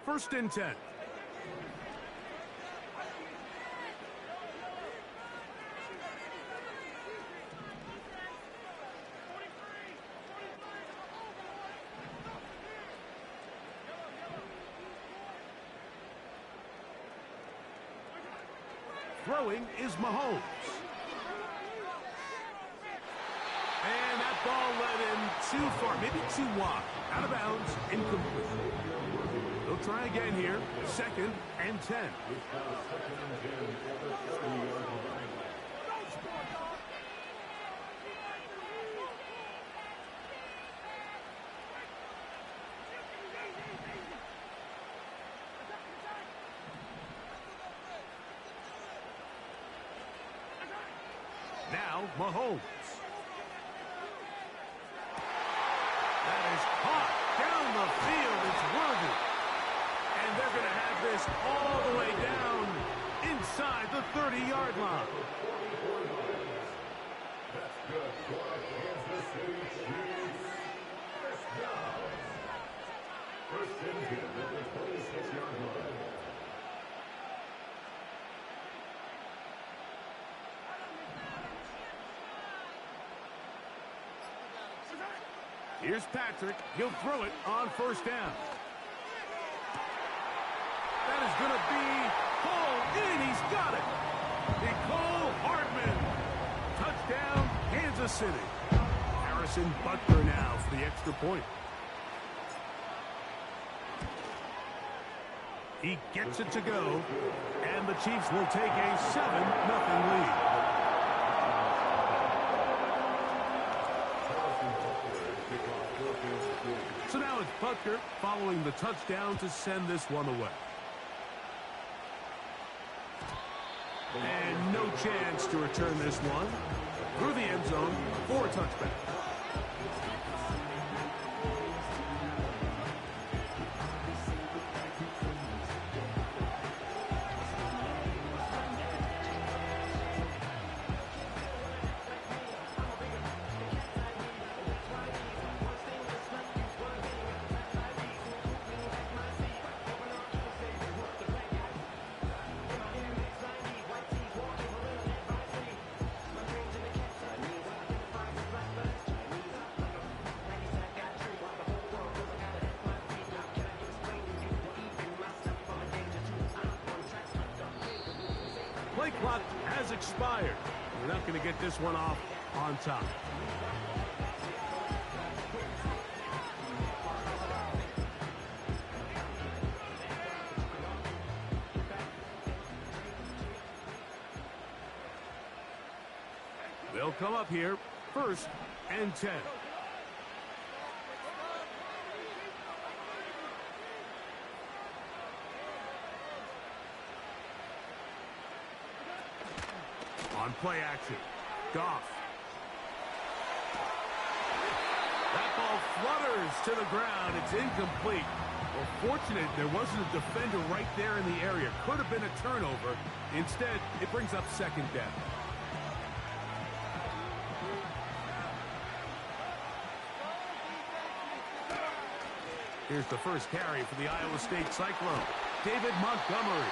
First and 10. Throwing is Mahomes. And that ball led him too far, maybe too wide. Out of bounds, incomplete. They'll try again here. Second and 10. Now, Mahomes. That is caught down the field. It's worthy. And they're going to have this all the way down inside the 30-yard line. That's good for Kansas City Chiefs. First down. First and 10 at the 26-yard line. Here's Patrick. He'll throw it on first down. That is going to be hauled in. He's got it. Nicole Hardman. Touchdown, Kansas City. Harrison Butker now for the extra point. He gets it to go, and the Chiefs will take a 7-0 lead. So now it's Butker following the touchdown to send this one away. And no chance to return this one through the end zone for a touchback. Play clock has expired. We're not going to get this one off on top. They'll come up here, first and 10. On play action, Goff. That ball flutters to the ground. It's incomplete. Well, fortunate there wasn't a defender right there in the area. Could have been a turnover. Instead, it brings up second down. Here's the first carry for the Iowa State Cyclone, David Montgomery.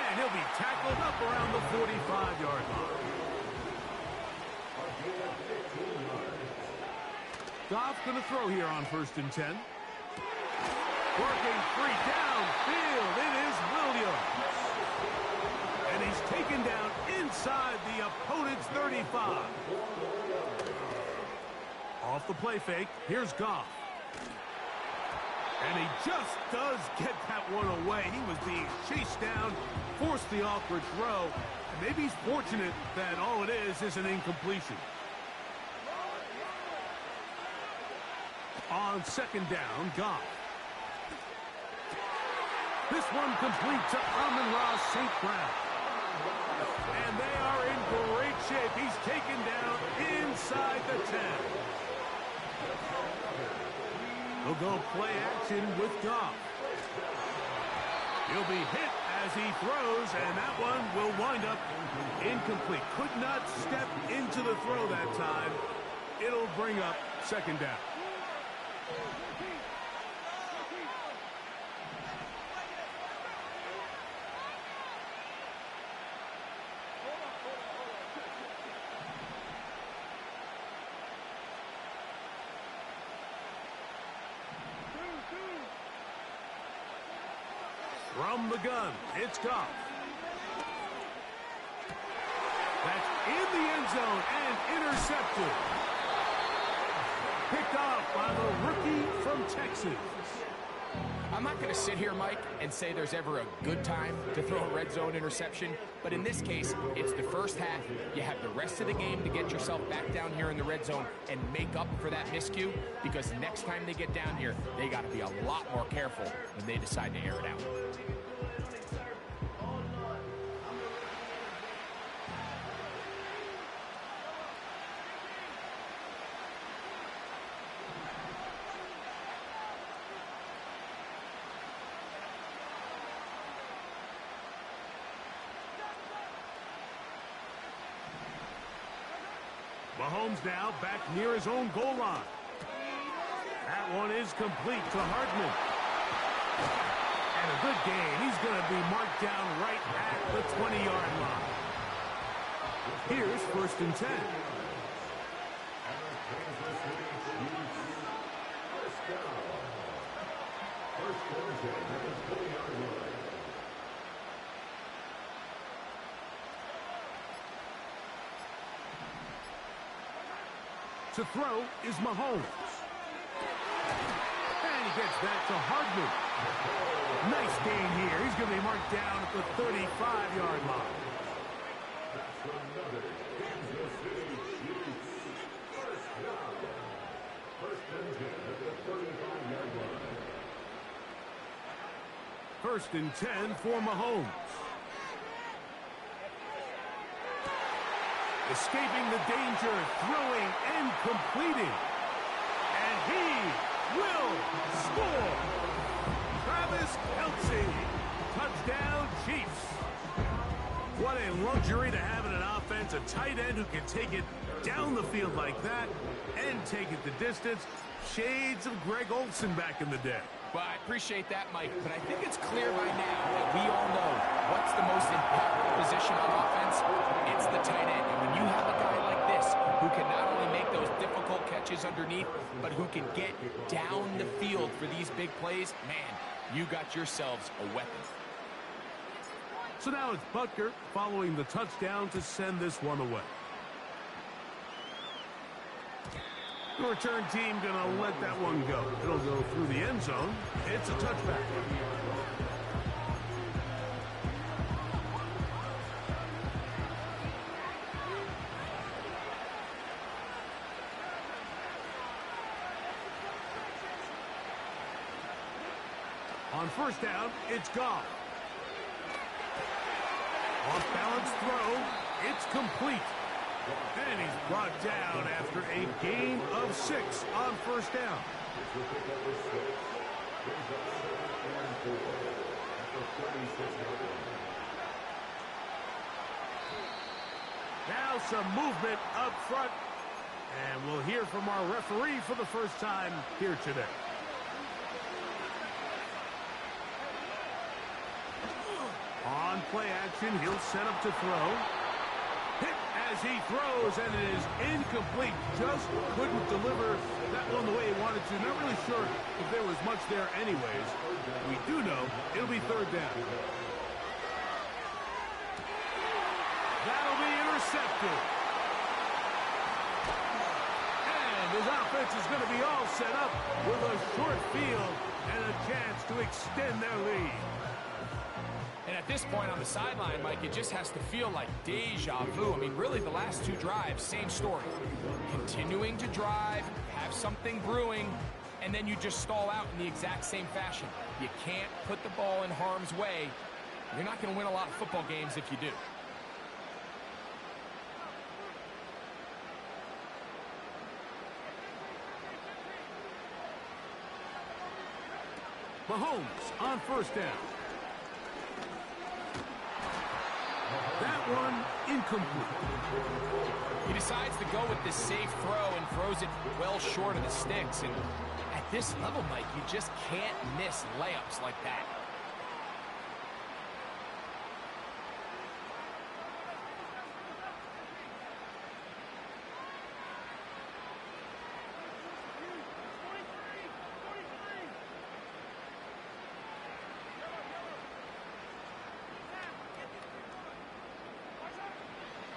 And he'll be tackled up around the 45-yard line. Goff going to throw here on first and 10. Working free downfield. It is Williams. And he's taken down inside the opponent's 35. Off the play fake, here's Goff. And he just does get that one away. He was being chased down, forced the awkward throw. And maybe he's fortunate that all it is an incompletion. On second down, Goff. This one complete to Amon-Ra St. Brown. And they are in great shape. He's taken down inside the 10. He'll go play action with Goff. He'll be hit as he throws, and that one will wind up incomplete. Could not step into the throw that time. It'll bring up second down. From the gun, it's Goff. That's in the end zone and intercepted. Picked off by the rookie from Texas. I'm not going to sit here, Mike, and say there's ever a good time to throw a red zone interception, but in this case, it's the first half. You have the rest of the game to get yourself back down here in the red zone and make up for that miscue, because next time they get down here, they got to be a lot more careful when they decide to air it out. Mahomes now back near his own goal line. That one is complete to Hardman. And a good game. He's going to be marked down right at the 20-yard line. Here's 1st and 10. To throw is Mahomes. And he gets that to Hardman. Nice gain here. He's going to be marked down at the 35-yard line. First and 10 for Mahomes. Escaping the danger, throwing and completing. And he will score. Travis Kelce. Touchdown, Chiefs. What a luxury to have in an offense, a tight end who can take it down the field like that and take it the distance. Shades of Greg Olsen back in the day. Well, I appreciate that, Mike, but I think it's clear by now that we all know what's the most impactful position on offense. It's the tight end. And when you have a guy like this who can not only make those difficult catches underneath, but who can get down the field for these big plays, man, you got yourselves a weapon. So now it's Butker following the touchdown to send this one away. The return team going to let that one go. It'll go through the end zone. It's a touchback. On first down, it's Goff. Off-balance throw. It's complete. And he's brought down after a gain of 6 on first down. Now some movement up front. And we'll hear from our referee for the first time here today. On play action, he'll set up to throw. Hit as he throws, and it is incomplete. Just couldn't deliver that one the way he wanted to. Not really sure if there was much there anyways. We do know it'll be third down. That'll be intercepted. And his offense is going to be all set up with a short field and a chance to extend their lead. And at this point on the sideline, Mike, it just has to feel like deja vu. I mean, really, the last 2 drives, same story. Continuing to drive, have something brewing, and then you just stall out in the exact same fashion. You can't put the ball in harm's way. You're not going to win a lot of football games if you do. Mahomes on first down. That one incomplete. He decides to go with this safe throw and throws it well short of the sticks. And at this level, Mike, you just can't miss layups like that.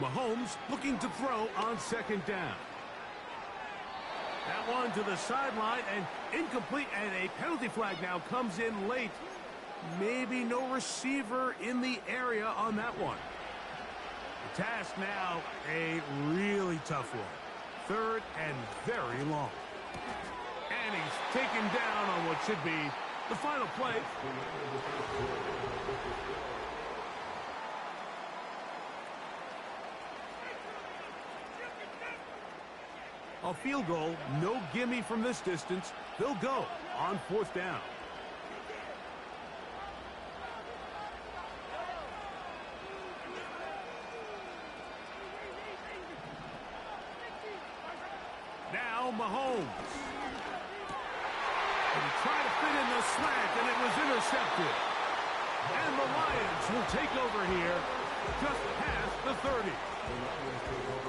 Mahomes looking to throw on second down. That one to the sideline and incomplete, and a penalty flag now comes in late. Maybe no receiver in the area on that one. The task now, a really tough one. Third and very long. And he's taken down on what should be the final play. A field goal, no gimme from this distance. They'll go on fourth down. Now Mahomes. And he tried to fit in the slant, and it was intercepted. And the Lions will take over here just past the 30.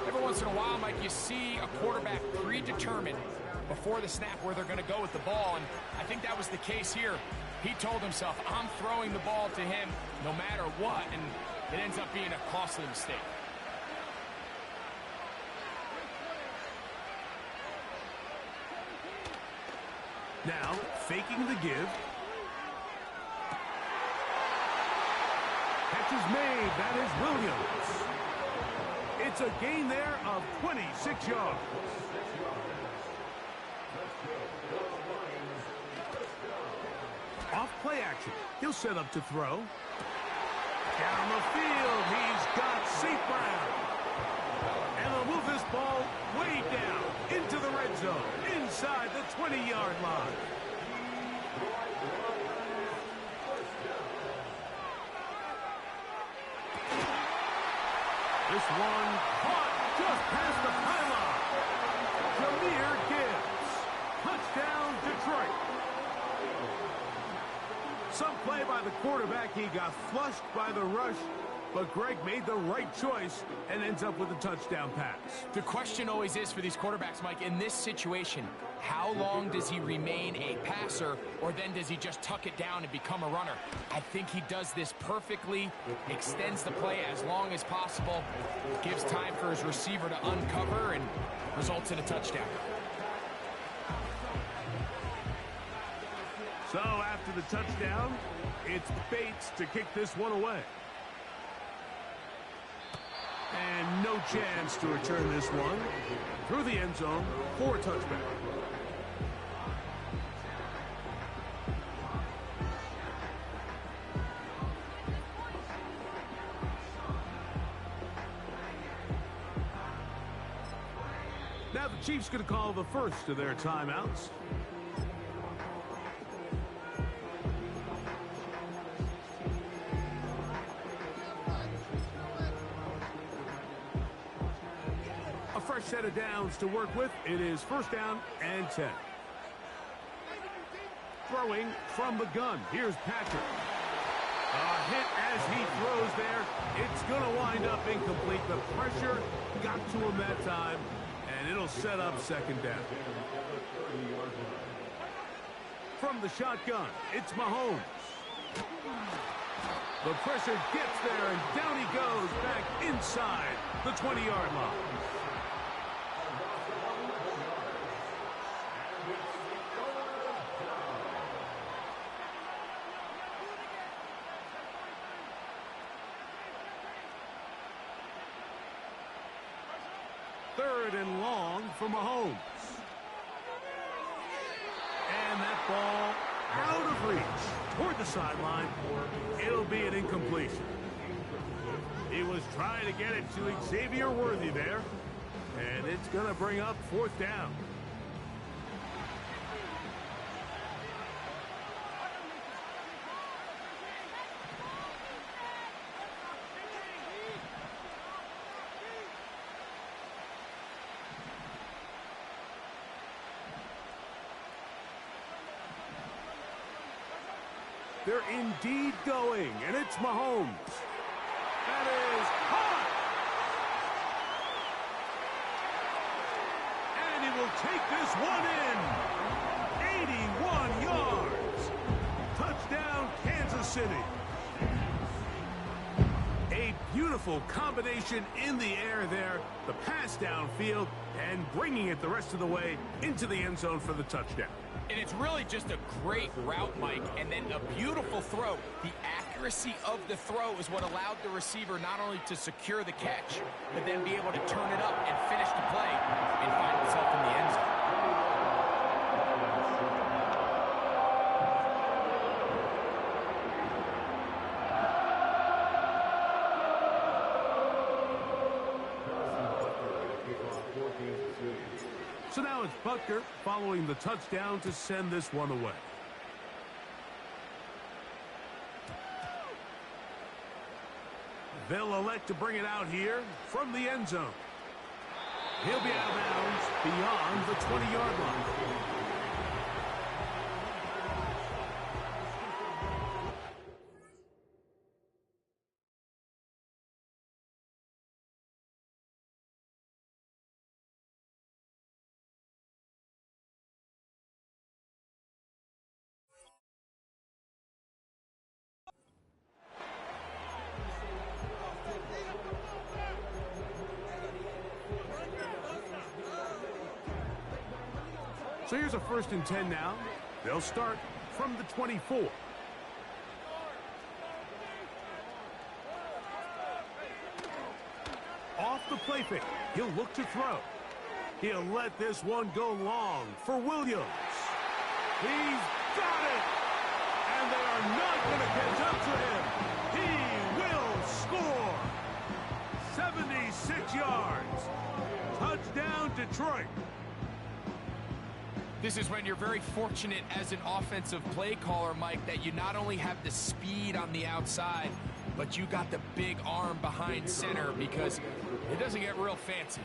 Every once in a while, Mike, you see a quarterback predetermined before the snap where they're going to go with the ball, and I think that was the case here. He told himself, I'm throwing the ball to him no matter what, and it ends up being a costly mistake. Now, faking the give. Catch is made. That is Williams. It's a gain there of 26 yards. Off play action. He'll set up to throw. Down the field, he's got St. Brown. And they'll move this ball way down into the red zone, inside the 20-yard line. This one caught just past the pylon. Jahmyr Gibbs. Touchdown, Detroit. Some play by the quarterback. He got flushed by the rush, but Greg made the right choice and ends up with a touchdown pass. The question always is for these quarterbacks, Mike, in this situation, how long does he remain a passer, or then does he just tuck it down and become a runner? I think he does this perfectly, extends the play as long as possible, gives time for his receiver to uncover, and results in a touchdown. So after the touchdown, it's Bates to kick this one away. And no chance to return this one through the end zone for a touchback. Now the Chiefs going to call the first of their timeouts. Fresh set of downs to work with. It is first down and 10. Throwing from the gun. Here's Patrick. A hit as he throws there. It's going to wind up incomplete. The pressure got to him that time, and it'll set up second down. From the shotgun, it's Mahomes. The pressure gets there, and down he goes back inside the 20-yard line. Third and long for Mahomes. And that ball out of reach toward the sideline. It'll be an incompletion. He was trying to get it to Xavier Worthy there. And it's going to bring up fourth down. They're indeed going, and it's Mahomes. That is hot. And he will take this one in. 81 yards. Touchdown, Kansas City. A beautiful Beautiful combination in the air there. The pass downfield and bringing it the rest of the way into the end zone for the touchdown. And it's really just a great route, Mike, and then a beautiful throw. The accuracy of the throw is what allowed the receiver not only to secure the catch, but then be able to turn it up and finish the play and find himself in the end zone. So now it's Butker following the touchdown to send this one away. They'll elect to bring it out here from the end zone. He'll be out of bounds beyond the 20-yard line. So here's a 1st and 10 now. They'll start from the 24. Off the play fake. He'll look to throw. He'll let this one go long for Williams. He's got it! And they are not going to catch up to him. He will score! 76 yards. Touchdown, Detroit. This is when you're very fortunate as an offensive play caller, Mike, that you not only have the speed on the outside, but you got the big arm behind center, because it doesn't get real fancy.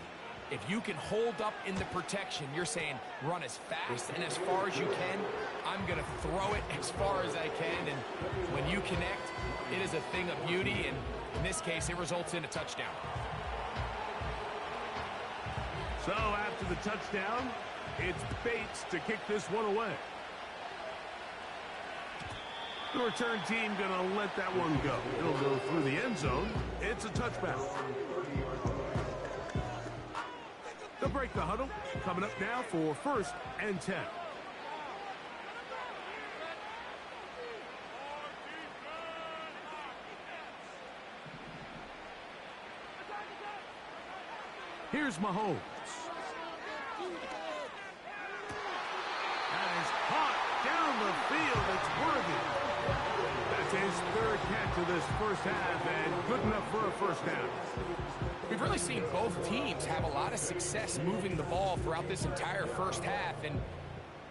If you can hold up in the protection, you're saying run as fast and as far as you can. I'm going to throw it as far as I can, and when you connect, it is a thing of beauty, and in this case, it results in a touchdown. So after the touchdown, it's Bates to kick this one away. The return team going to let that one go. It'll go through the end zone. It's a touchback. They'll break the huddle. Coming up now for 1st and 10. Here's Mahomes. That is caught down the field. It's worthy. That's his 3rd catch of this first half, and good enough for a first down. We've really seen both teams have a lot of success moving the ball throughout this entire first half, and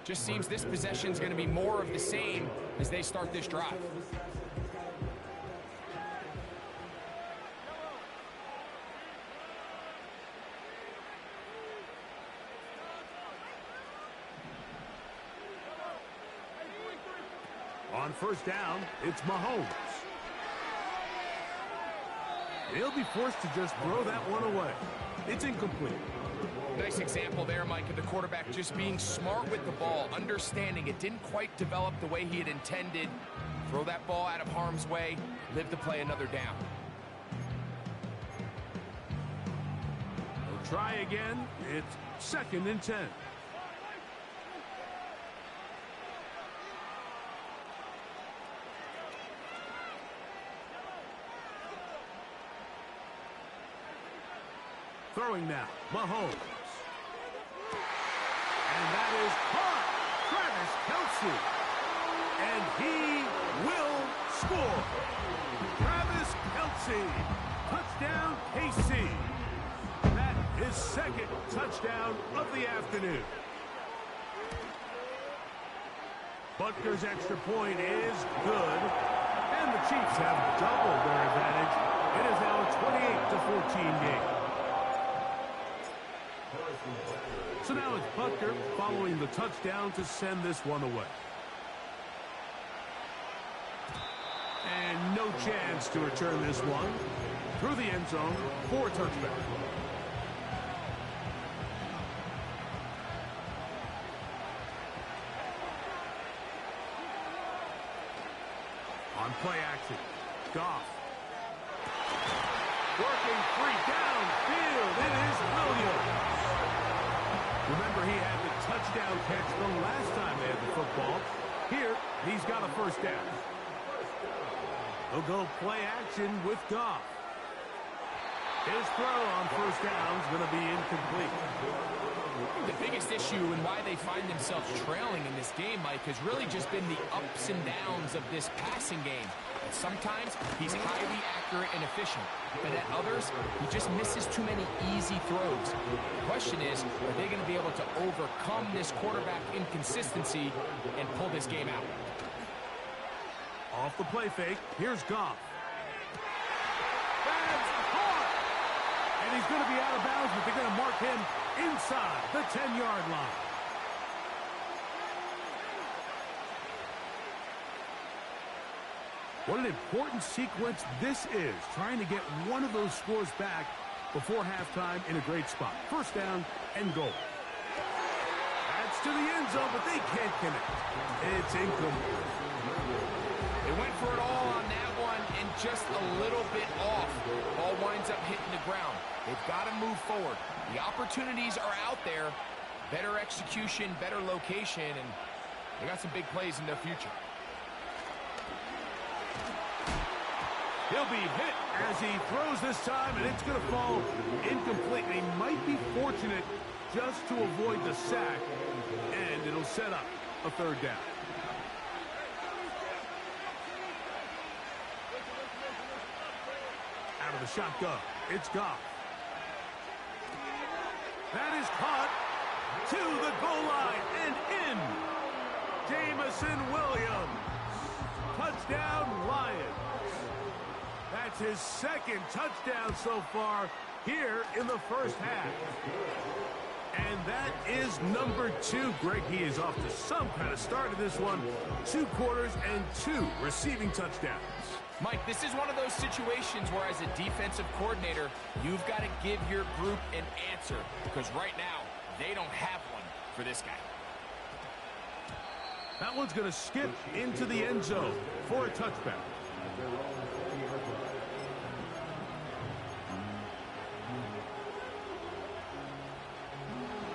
just seems this possession is going to be more of the same as they start this drive. On 1st down, it's Mahomes. He'll be forced to just throw that one away. It's incomplete. Nice example there, Mike, of the quarterback just being smart with the ball, understanding it didn't quite develop the way he had intended. Throw that ball out of harm's way, live to play another down. They'll try again. It's 2nd and 10. Throwing now, Mahomes. And that is caught. Travis Kelce. And he will score. Travis Kelce. Touchdown, KC. That is 2nd touchdown of the afternoon. Butker's extra point is good. And the Chiefs have doubled their advantage. It is now a 28-14 game. So now it's Butker following the touchdown to send this one away. And no chance to return this one through the end zone for a touchback. On play action, Goff. Working free downfield. It is Williams. Remember, he had the touchdown catch the last time they had the football. Here, he's got a first down. He'll go play action with Goff. His throw on first down is going to be incomplete. The biggest issue and why they find themselves trailing in this game, Mike, has really just been the ups and downs of this passing game. And sometimes he's highly accurate and efficient, but at others, he just misses too many easy throws. The question is, are they going to be able to overcome this quarterback inconsistency and pull this game out? Off the play fake, here's Goff. That's caught! And he's going to be out of bounds, but they're going to mark him inside the 10-yard line. What an important sequence this is, trying to get one of those scores back before halftime in a great spot. First down and goal. That's to the end zone, but they can't connect. It's incomplete. They went for it all on that one and just a little bit off. Ball winds up hitting the ground. They've got to move forward. The opportunities are out there. Better execution, better location, and they got some big plays in their future. He'll be hit as he throws this time, and it's going to fall incomplete. He might be fortunate just to avoid the sack, and it'll set up a third down. Out of the shotgun, it's Goff. That is caught to the goal line and in. Jamison Williams. Touchdown, Lions. That's his second touchdown so far here in the first half. And that is number 2. Greg, he is off to some kind of start in this one. 2 quarters and 2 receiving touchdowns. Mike, this is one of those situations where as a defensive coordinator, you've got to give your group an answer, because right now, they don't have one for this guy. That one's going to skip into the end zone for a touchback.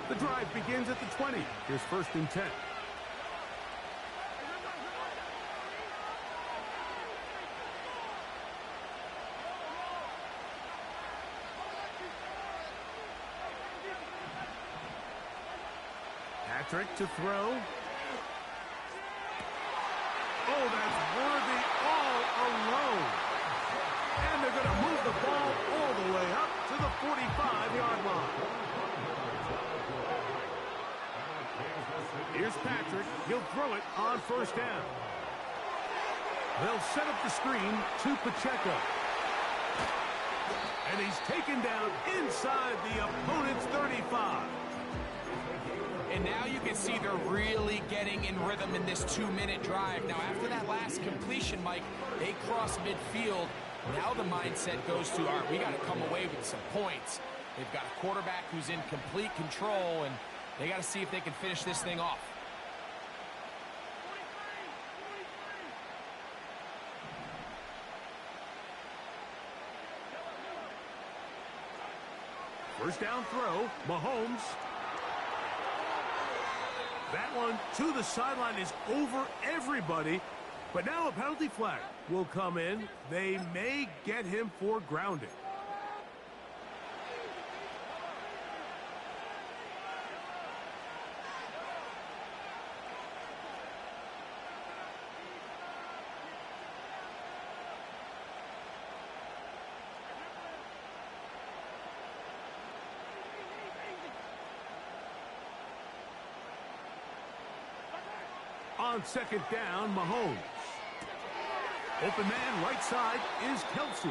The drive begins at the 20. Here's first and 10. Patrick to throw. Oh, that's Worthy all alone. And they're going to move the ball all the way up to the 45-yard line. Here's Patrick. He'll throw it on first down. They'll set up the screen to Pacheco. And he's taken down inside the opponent's 35. And now you can see they're really getting in rhythm in this 2-minute drive. Now, after that last completion, Mike, they cross midfield. Now the mindset goes to, all right, we got to come away with some points. They've got a quarterback who's in complete control, and they got to see if they can finish this thing off. First down throw, Mahomes. That one to the sideline is over everybody. But now a penalty flag will come in. They may get him for grounding. On second down, Mahomes. Open man, right side, is Kelsey.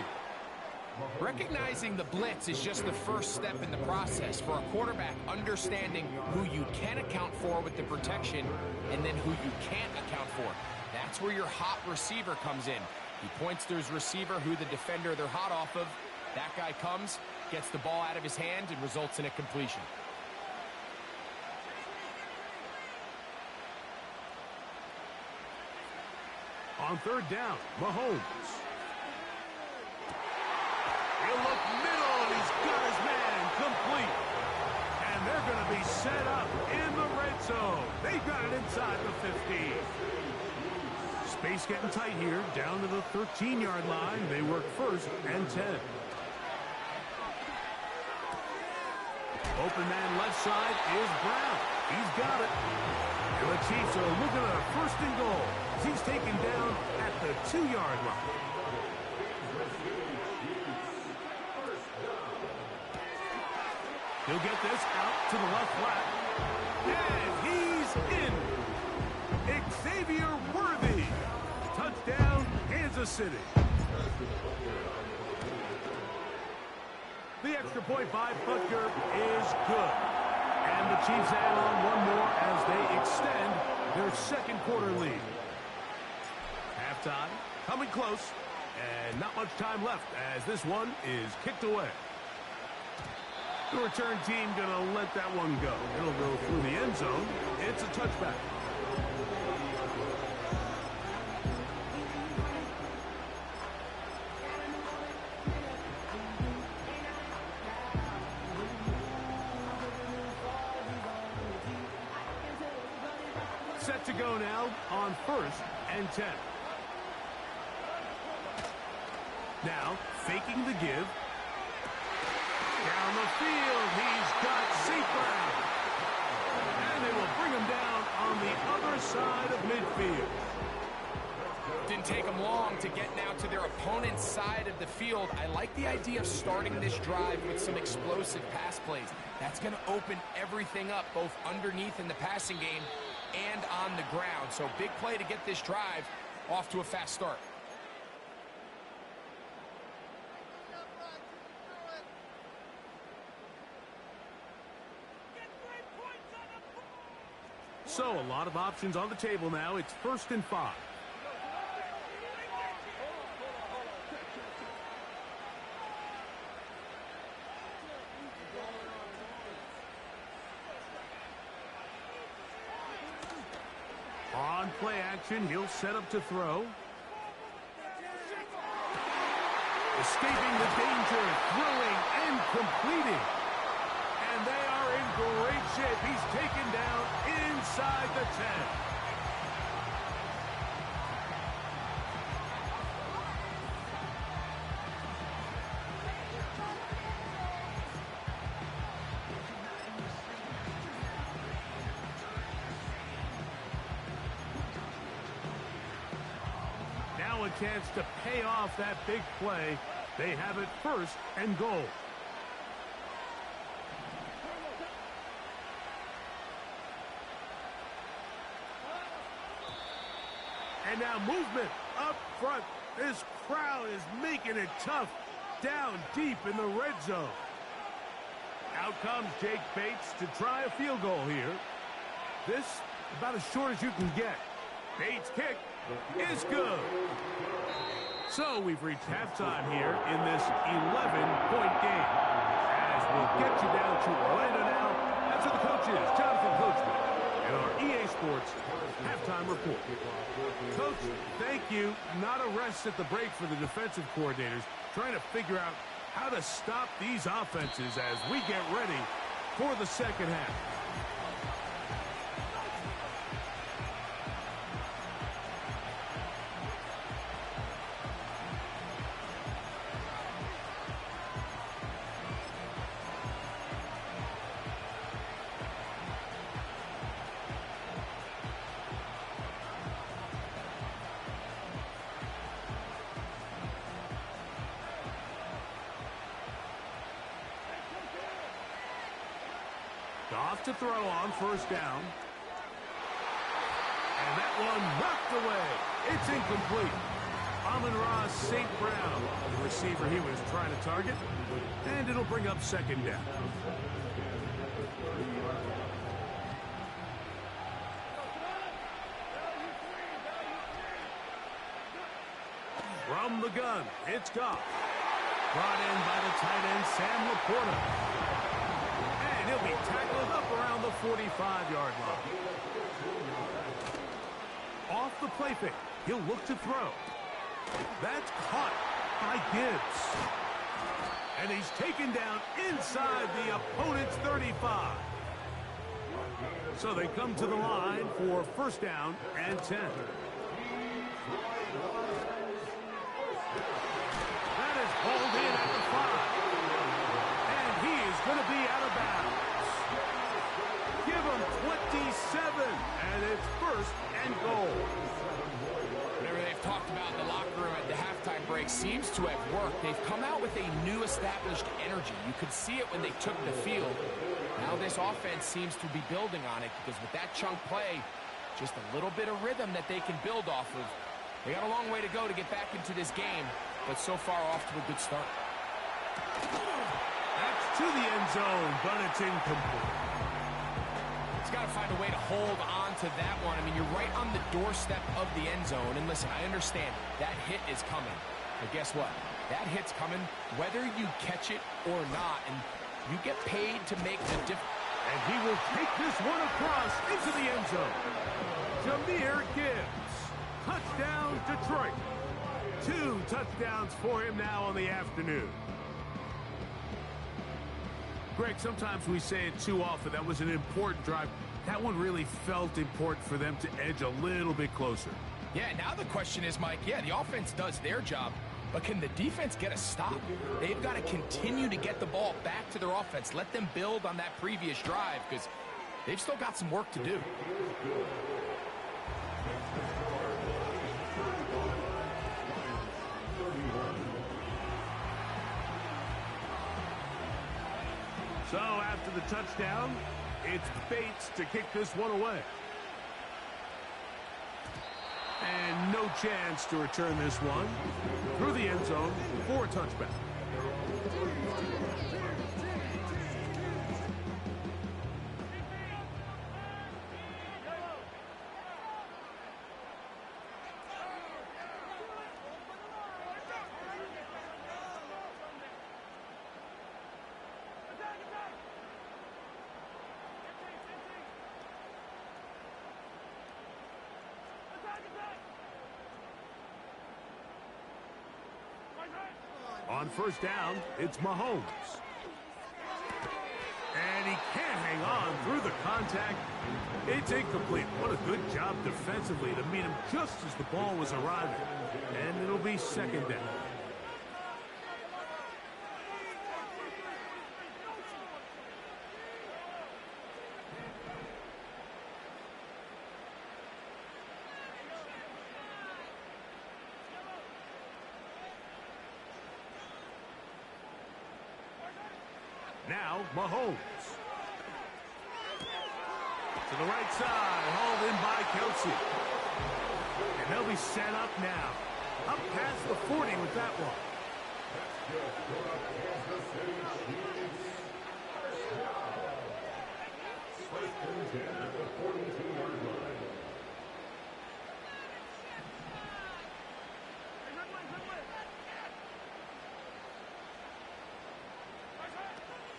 Recognizing the blitz is just the first step in the process for a quarterback, understanding who you can account for with the protection and then who you can't account for. That's where your hot receiver comes in. He points to his receiver, who the defender they're hot off of. That guy comes, gets the ball out of his hand, and results in a completion. On third down, Mahomes. He'll look middle, and he's got his man complete. And they're going to be set up in the red zone. They've got it inside the 15. Space getting tight here, down to the 13-yard line. They work 1st and 10. Open man left side is Brown. He's got it. And the Chiefs are looking at a 1st and goal. He's taken down at the 2-yard line. He'll get this out to the left flat. And he's in. Xavier Worthy. Touchdown, Kansas City. The extra point by Butker is good. And the Chiefs add on one more as they extend their 2nd quarter lead. Halftime coming close, and not much time left as this one is kicked away. The return team gonna let that one go. It'll go through the end zone. It's a touchback. Set to go now on 1st and 10. Now, faking the give. Down the field, he's got St. Brown. And they will bring him down on the other side of midfield. Didn't take them long to get now to their opponent's side of the field. I like the idea of starting this drive with some explosive pass plays. That's going to open everything up, both underneath in the passing game and on the ground. So big play to get this drive off to a fast start. So a lot of options on the table now. It's 1st and 5. On play action, he'll set up to throw. Escaping the danger, throwing and completing. And they are in great shape. He's taken down inside the 10. Now a chance to pay off that big play. They have it 1st and goal. And now movement up front. This crowd is making it tough down deep in the red zone. Out comes Jake Bates to try a field goal here. This about as short as you can get. Bates' kick is good. So we've reached halftime here in this 11-point game. As we'll get you down to Orlando now. That's for the coaches, Jonathan Coachman, and our EA Sports halftime report. Coach, thank you. Not a rest at the break for the defensive coordinators, trying to figure out how to stop these offenses as we get ready for the 2nd half. Off to throw on 1st down. And that one knocked away. It's incomplete. Amon-Ra St. Brown, the receiver he was trying to target. And it'll bring up 2nd down. From the gun, it's Goff. Brought in by the tight end, Sam Laporta. And he'll be tackled up around the 45-yard line. Off the play fake, he'll look to throw. That's caught by Gibbs. And he's taken down inside the opponent's 35. So they come to the line for first down and 10. That is hauled in at the 5. And he is going to be out of bounds. Give him 27, and it's first and goal. Whatever they've talked about in the locker room at the halftime break seems to have worked. They've come out with a new established energy. You could see it when they took the field. Now this offense seems to be building on it because with that chunk play, just a little bit of rhythm that they can build off of. They got a long way to go to get back into this game, but so far off to a good start. That's to the end zone, but it's incomplete. He's got to find a way to hold on to that one. I mean, you're right on the doorstep of the end zone. And listen, I understand that hit is coming. But guess what? That hit's coming whether you catch it or not. And you get paid to make the difference. And he will take this one across into the end zone. Jahmyr Gibbs. Touchdown, Detroit. 2 touchdowns for him now on the afternoon. Greg, sometimes we say it too often. That was an important drive. That one really felt important for them to edge a little bit closer. Yeah, now the question is, Mike, yeah, the offense does their job, but can the defense get a stop? They've got to continue to get the ball back to their offense. Let them build on that previous drive because they've still got some work to do. So after the touchdown, it's Bates to kick this one away. And no chance to return this one through the end zone for a touchback. On first down, it's Mahomes. And he can't hang on through the contact. It's incomplete. What a good job defensively to meet him just as the ball was arriving. And it'll be second down. Now, Mahomes. To the right side, hauled in by Kelsey. And they'll be set up now. Up past the 40 with that one.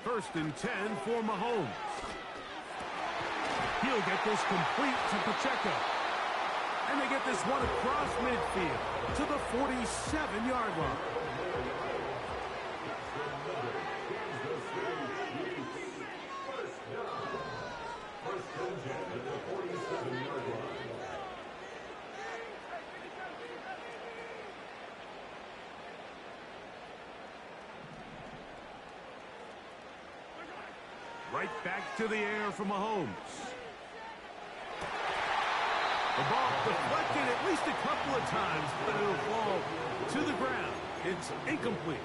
First and 10 for Mahomes. He'll get this complete to Pacheco. And they get this one across midfield to the 47-yard line. Right back to the air for Mahomes. The ball deflected at least a couple of times, but it'll fall to the ground. It's incomplete.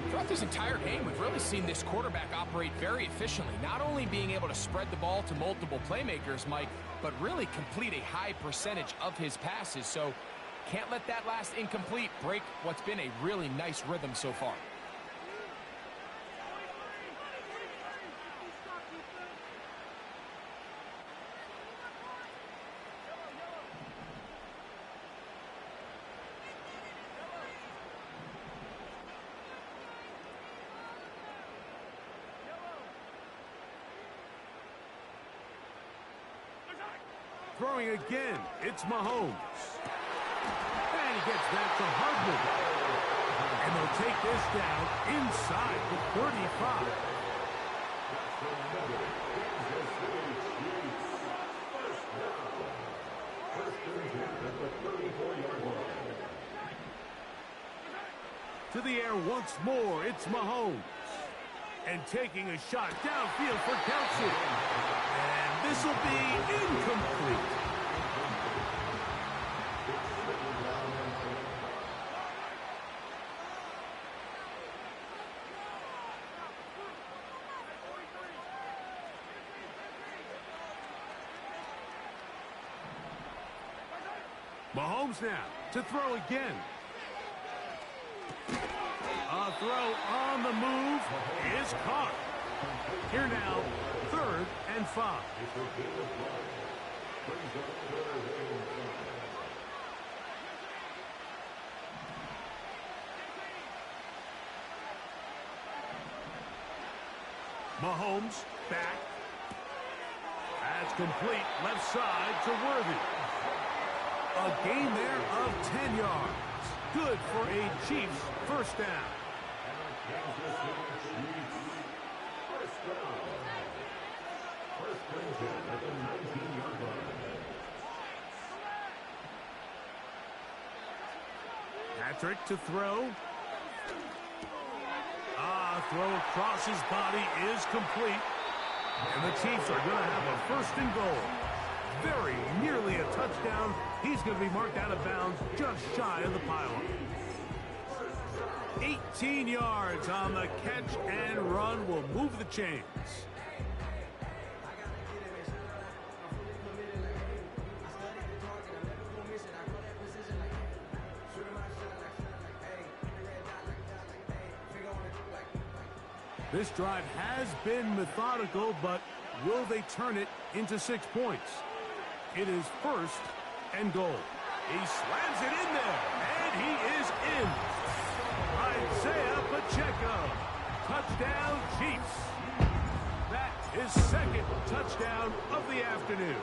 Throughout this entire game, we've really seen this quarterback operate very efficiently, not only being able to spread the ball to multiple playmakers, Mike, but really complete a high percentage of his passes. So can't let that last incomplete break what's been a really nice rhythm so far. Throwing again, it's Mahomes. And he gets that to Hardman. And they'll take this down inside the 35. To the air once more, it's Mahomes. And taking a shot downfield for Kelsey. And this will be incomplete. Mahomes now to throw again. A throw on the move is caught. Here now, 3rd and 5. Mahomes back. That's complete left side to Worthy. A gain there of 10 yards. Good for a Chiefs first down. Patrick to throw. Throw across his body is complete. And the Chiefs are going to have a 1st and goal. Very nearly a touchdown. He's going to be marked out of bounds just shy of the pylon. 18 yards on the catch and run will move the chains. This drive has been methodical, but will they turn it into 6 points? It is 1st and goal. He slams it in there, and he is in. Isaiah Pacheco. Touchdown, Chiefs. That is 2nd touchdown of the afternoon.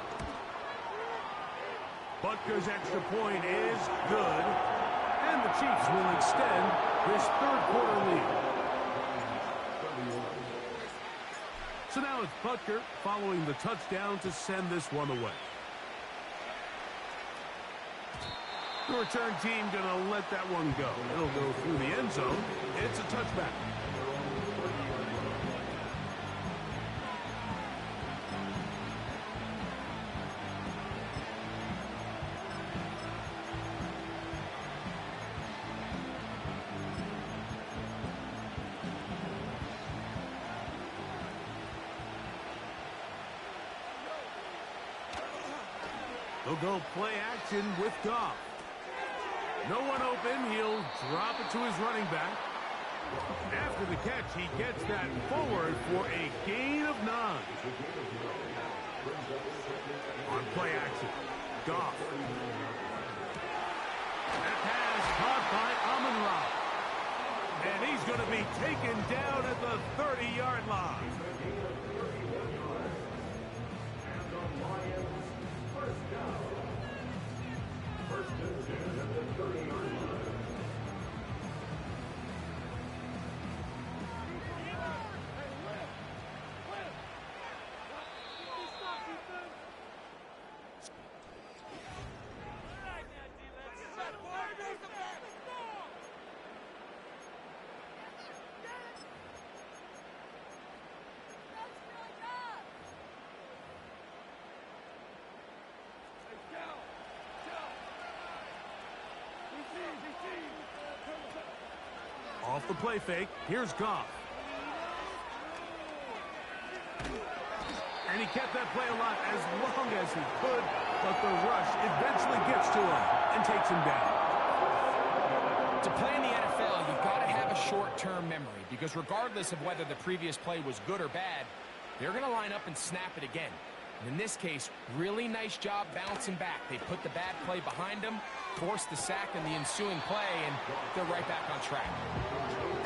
Butker's extra point is good, and the Chiefs will extend this 3rd quarter lead. So now it's Butker following the touchdown to send this one away. The return team going to let that one go. It'll go through the end zone. It's a touchback. He'll go play action with Goff. No one open. He'll drop it to his running back. After the catch, he gets that forward for a gain of 9. On play action, Goff. That pass caught by Amon-Ra. And he's going to be taken down at the 30-yard line. Off the play fake, here's Goff. And he kept that play alive as long as he could, but the rush eventually gets to him and takes him down. To play in the NFL, you've got to have a short-term memory, because regardless of whether the previous play was good or bad, they're going to line up and snap it again. And in this case, really nice job bouncing back. They put the bad play behind them, forced the sack in the ensuing play, and they're right back on track.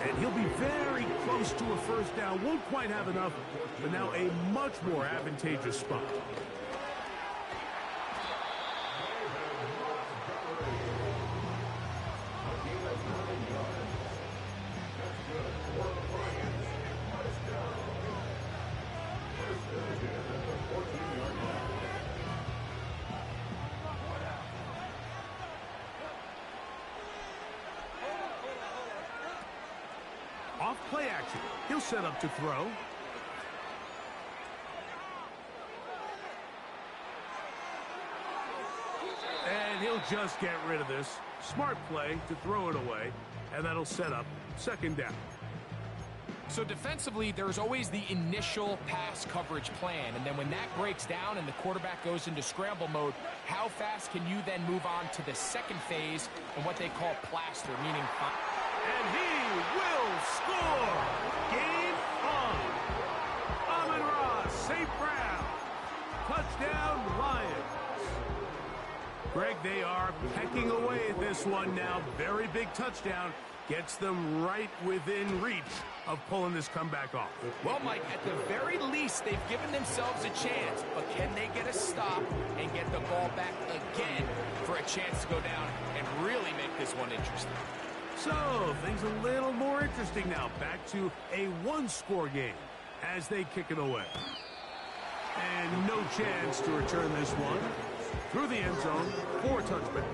And he'll be very close to a first down. Won't quite have enough, but now a much more advantageous spot. play action. He'll set up to throw. And he'll just get rid of this. Smart play to throw it away, and that'll set up second down. So defensively, there's always the initial pass coverage plan, and then when that breaks down and the quarterback goes into scramble mode, how fast can you then move on to the second phase and what they call plaster, meaning... And he will score! Game on! Amon-Ra St. Brown! Touchdown, Lions! Greg, they are pecking away at this one now. Very big touchdown. Gets them right within reach of pulling this comeback off. Well, Mike, at the very least, they've given themselves a chance, but can they get a stop and get the ball back again for a chance to go down and really make this one interesting? So, things a little more interesting now. Back to a one-score game as they kick it away. And no chance to return this one through the end zone for a touchback.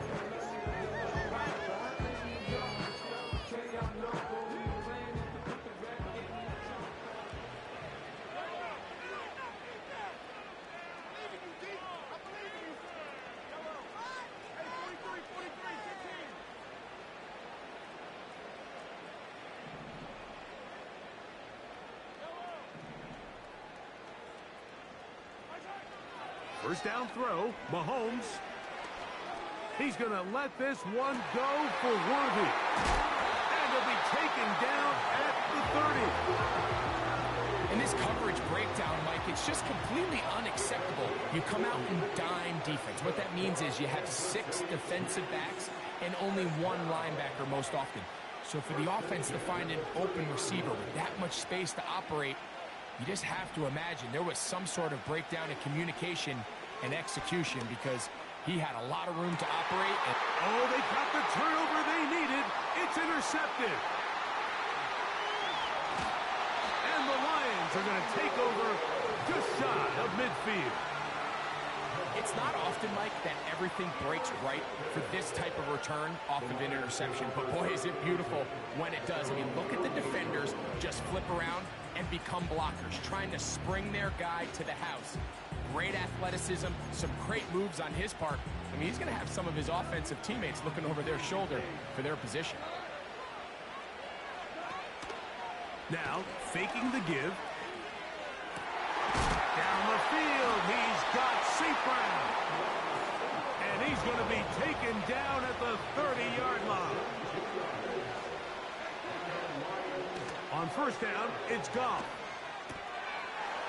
First down throw, Mahomes. He's going to let this one go for Worthy. And he'll be taken down at the 30. In this coverage breakdown, Mike, it's just completely unacceptable. You come out in dime defense. What that means is you have 6 defensive backs and only 1 linebacker most often. So for the offense to find an open receiver with that much space to operate, you just have to imagine there was some sort of breakdown in communication and execution because he had a lot of room to operate. And oh, they got the turnover they needed. It's intercepted. And the Lions are going to take over just shy of midfield. It's not often, Mike, that everything breaks right for this type of return off of an interception. But boy, is it beautiful when it does. I mean, look at the defenders just flip around and become blockers, trying to spring their guy to the house. Great athleticism, some great moves on his part. I mean, he's going to have some of his offensive teammates looking over their shoulder for their position. Now, faking the give. Down the field, he's got St. Brown. And he's going to be taken down at the 30-yard line. On first down, it's Goff.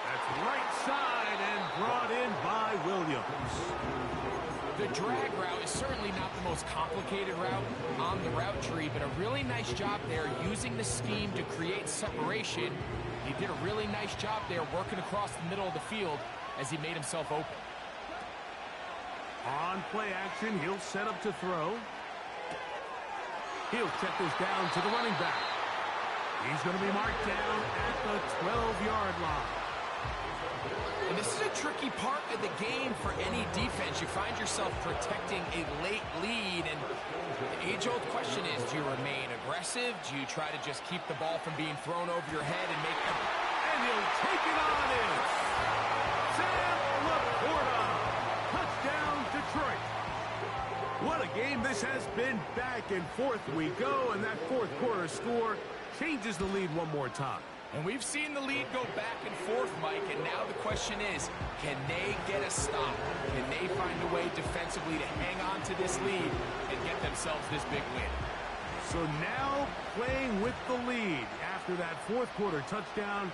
That's right side and brought in by Williams. The drag route is certainly not the most complicated route on the route tree, but a really nice job there using the scheme to create separation. He did a really nice job there working across the middle of the field as he made himself open. On play action, he'll set up to throw. He'll check this down to the running back. He's going to be marked down at the 12-yard line. And this is a tricky part of the game for any defense. You find yourself protecting a late lead, and the age-old question is, do you remain aggressive? Do you try to just keep the ball from being thrown over your head and make... And he'll take it on in. Sam Laporta. Touchdown, Detroit. What a game this has been. Back and forth we go, and that fourth quarter score changes the lead one more time. And we've seen the lead go back and forth, Mike, and now the question is, can they get a stop? Can they find a way defensively to hang on to this lead and get themselves this big win? So now playing with the lead after that fourth quarter touchdown,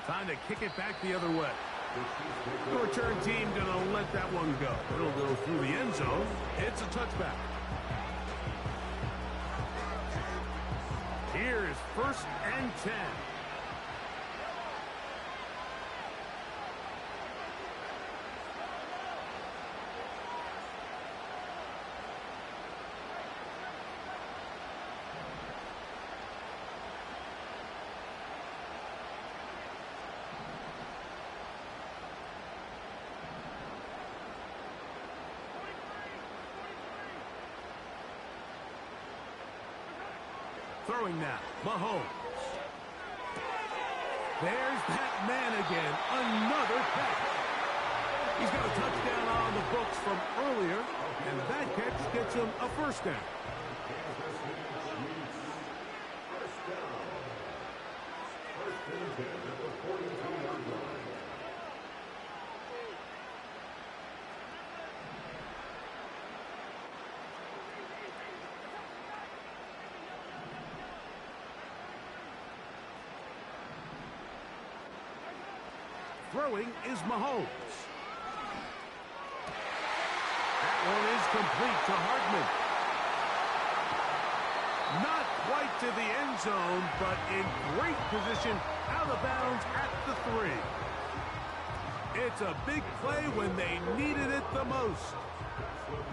time to kick it back the other way. The return team gonna let that one go. It'll go through the end zone. It's a touchback. Here is 1st and 10. Throwing now, Mahomes. There's that man again. Another catch. He's got a touchdown on the books from earlier, and that catch gets him a first down. Throwing is Mahomes. That one is complete to Hartman. Not quite to the end zone, but in great position out of bounds at the 3. It's a big play when they needed it the most.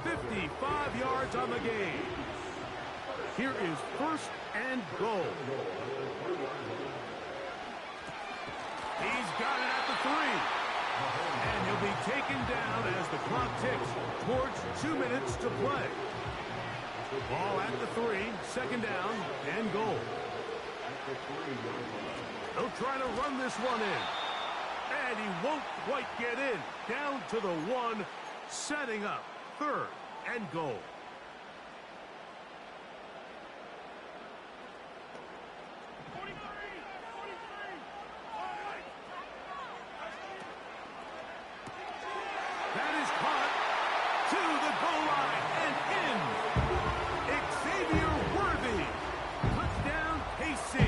55 yards on the game. Here is first and goal. He's got it at the 3. And he'll be taken down as the clock ticks towards 2 minutes to play. Ball at the 3, second down and goal. They'll try to run this one in. And he won't quite get in. Down to the 1, setting up third and goal. That is caught to the goal line and in. Xavier Worthy. Touchdown, KC.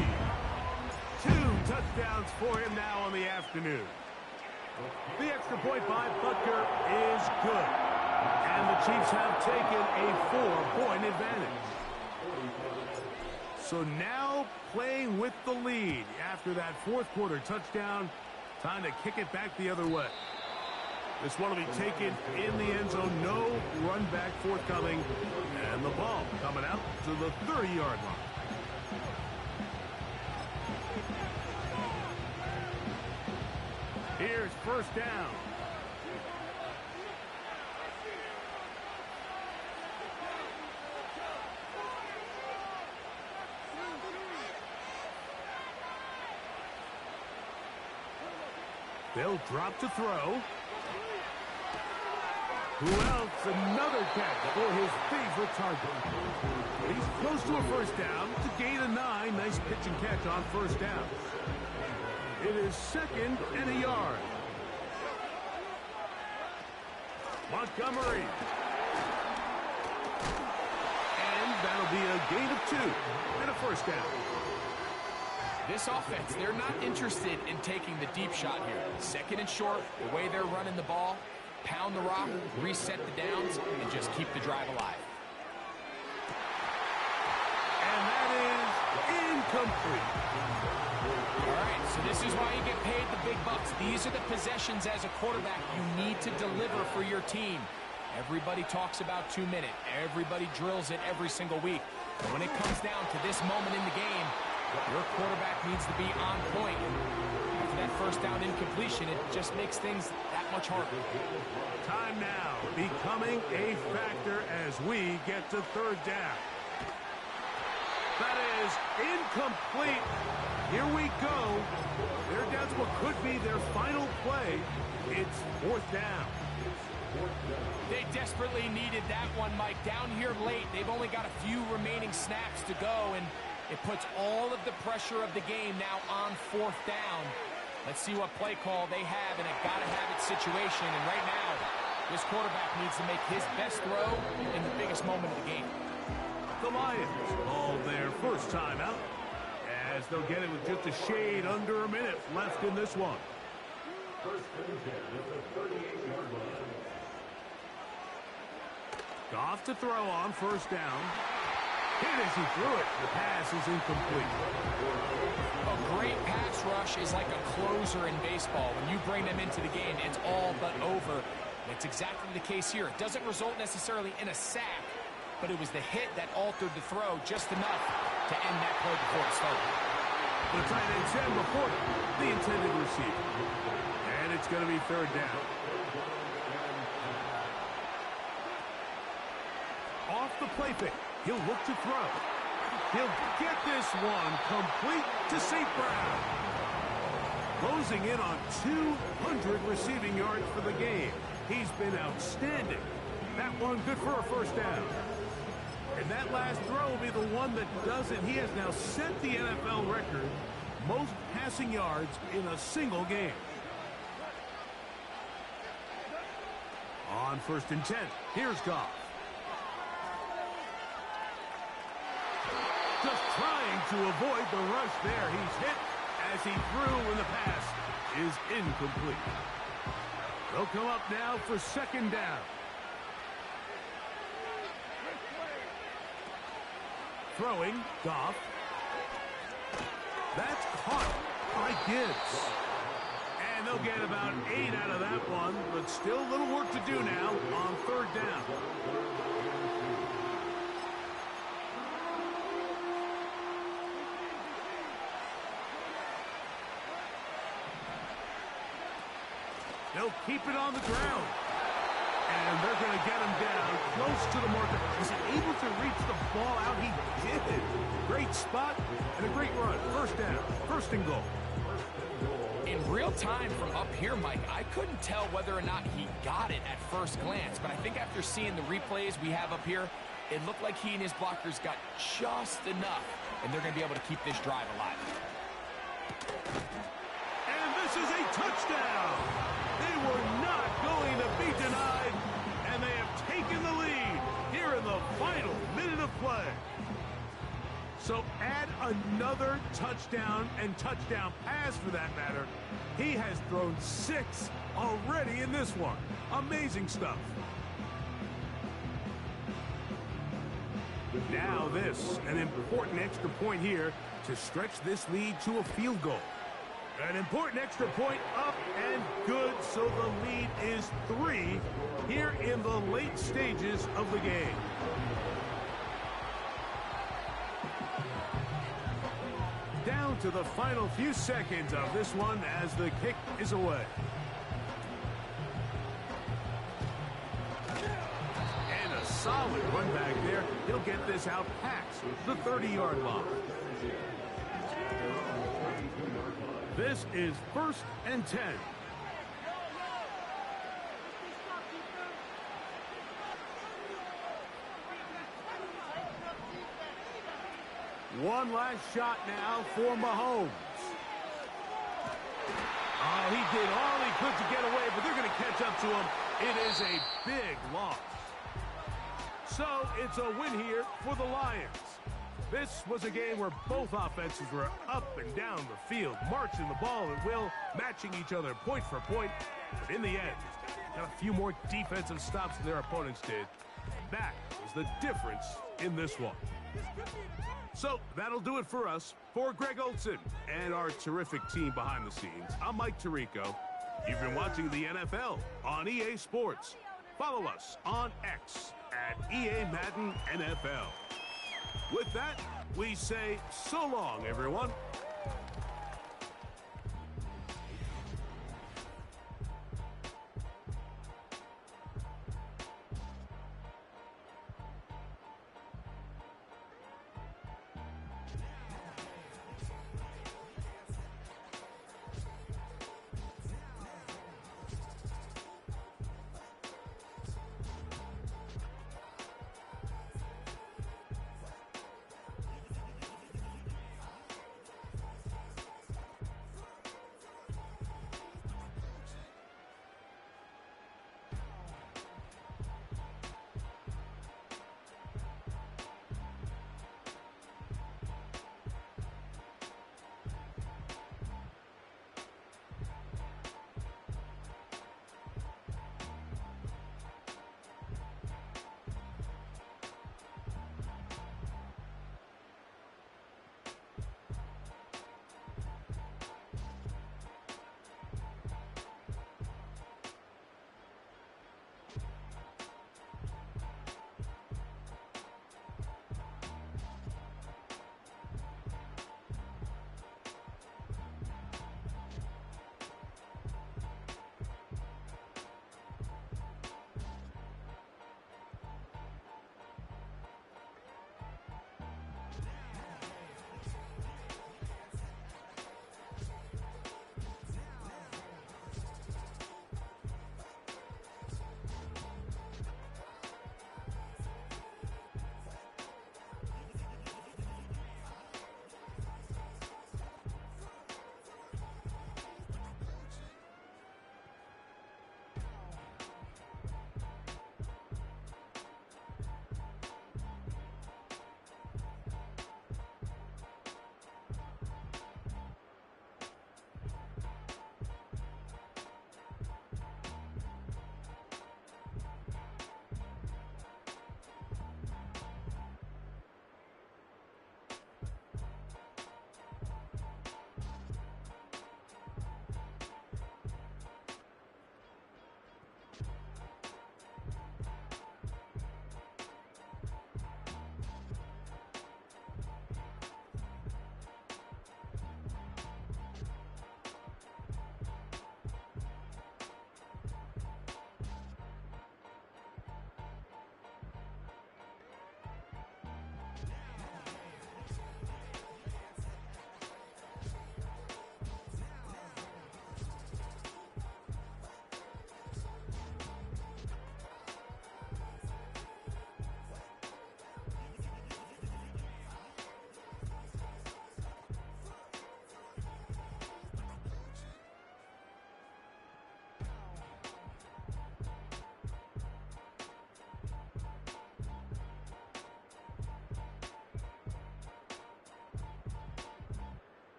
2 touchdowns for him now on the afternoon. The extra point by Butker is good. And the Chiefs have taken a 4-point advantage. So now playing with the lead after that fourth quarter touchdown. Time to kick it back the other way. This one will be taken in the end zone. No run back forthcoming. And the ball coming out to the 30-yard line. Here's first down. They'll drop to throw. Who else? Another catch for his favorite target. He's close to a first down to gain a 9. Nice pitch and catch on first down. It is second and a yard. Montgomery. And that'll be a gain of 2 and a first down. This offense, they're not interested in taking the deep shot here. Second and short, the way they're running the ball, pound the rock, reset the downs, and just keep the drive alive. And that is incomplete. All right, so this is why you get paid the big bucks. These are the possessions as a quarterback you need to deliver for your team. Everybody talks about 2 minutes. Everybody drills it every single week. But when it comes down to this moment in the game, your quarterback needs to be on point. After that first down incompletion, it just makes things that much harder. Time now becoming a factor as we get to third down. That is incomplete. Here we go. They're down to what could be their final play. It's fourth down. They desperately needed that one, Mike. Down here late, they've only got a few remaining snaps to go, and it puts all of the pressure of the game now on fourth down. Let's see what play call they have in a gotta-have-it situation. And right now, this quarterback needs to make his best throw in the biggest moment of the game. The Lions call their first timeout as they'll get it with just a shade under a minute left in this one. First and 10 at the 38-yard line. Goff to throw on first down. Hit as he threw it. The pass is incomplete. A great pass rush is like a closer in baseball. When you bring them into the game, it's all but over. It's exactly the case here. It doesn't result necessarily in a sack, but it was the hit that altered the throw just enough to end that play before it started. The tight end Sam before the intended receiver. And it's going to be third down. Off the play fake. He'll look to throw. He'll get this one complete to St. Brown. Closing in on 200 receiving yards for the game. He's been outstanding. That one good for a first down. And that last throw will be the one that does it. He has now set the NFL record, most passing yards in a single game. On 1st and 10, here's Goff. Just trying to avoid the rush there. He's hit as he threw when the pass is incomplete. They'll come up now for 2nd down. Throwing, Goff. That's caught by Gibbs. And they'll get about 8 out of that one, but still a little work to do now on 3rd down. They'll keep it on the ground. And they're going to get him down close to the marker. Is he able to reach the ball out? He did. Great spot and a great run. 1st down. 1st and goal. In real time from up here, Mike, I couldn't tell whether or not he got it at first glance. But I think after seeing the replays we have up here, it looked like he and his blockers got just enough. And they're going to be able to keep this drive alive. And this is a touchdown. They were not going to be denied, and they have taken the lead here in the final minute of play. So add another touchdown and touchdown pass for that matter. He has thrown 6 already in this one. Amazing stuff. Now this, an important extra point here to stretch this lead to a field goal. An important extra point up and good, so the lead is 3 here in the late stages of the game. Down to the final few seconds of this one as the kick is away. And a solid run back there. He'll get this out past the 30-yard line. This is 1st and 10. One last shot now for Mahomes. Oh, he did all he could to get away, but they're going to catch up to him. It is a big loss. So it's a win here for the Lions. This was a game where both offenses were up and down the field, marching the ball at will, matching each other point for point. But in the end, got a few more defensive stops than their opponents did. That was the difference in this one. So that'll do it for us. For Greg Olson and our terrific team behind the scenes, I'm Mike Tirico. You've been watching the NFL on EA Sports. Follow us on X at EA Madden NFL. With that, we say so long, everyone.